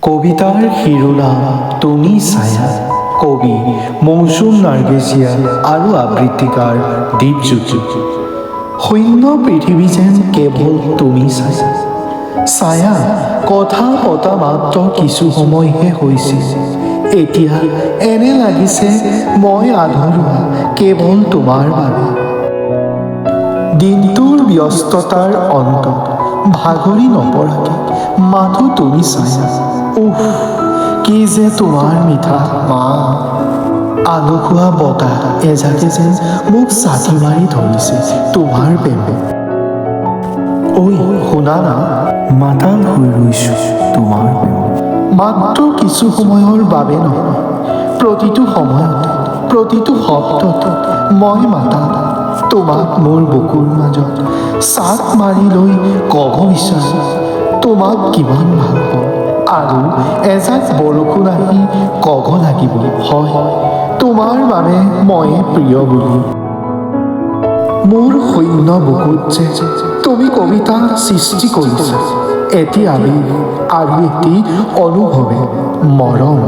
কবিতাৰ শিৰোনাম তুমি ছায়া। কবি মৌচুম নাৰ্গেছিয়া আৰু আবৃত্তিকাৰ দীপজ্যোতি। শূন্য পৃথিৱী যেন কেৱল তুমি ছায়া। ছায়া কথা পতা মাত্ৰ কিছু সময়হে হৈছিল, এতিয়া এনে লাগিছে মই আধৰুৱা কেৱল তোমাৰ বাবে। দিনটোৰ ব্যস্ততাৰ অন্তত ভাগৰি নপৰাকে মাথো তুমি ছায়া। উফ, কি যে তোমাৰ মিঠা মাত। আলসুৱা বতাহ এজাকে যেন মোক ছাতি মাৰি ধৰিছে তোমাৰ প্ৰেমে। ঐ শুনা না, মাতাল হৈ ৰৈছোঁ তোমাৰ প্ৰেমে। মাত্ৰ কিছু সময়ৰ বাবে নহয়, প্ৰতিটো সময়তে প্ৰতিটো শব্দতে মই মাতাল। তোমাক মোৰ বুকুৰ মাজত চাপ মাৰি লৈ ক'ব বিচাৰোঁ তোমাক কিমান ভাল পাওঁ। আৰু এজাক বৰষুণ আহি ক'ব লাগিব, হয় তোমাৰ বাবে ময়ে প্ৰিয় বুলি। মোৰ শূন্য বুকুত যে তুমি কবিতা সৃষ্টি কৰিছা, এটি আবেগ আৰু এটি অনুভৱে মৰম।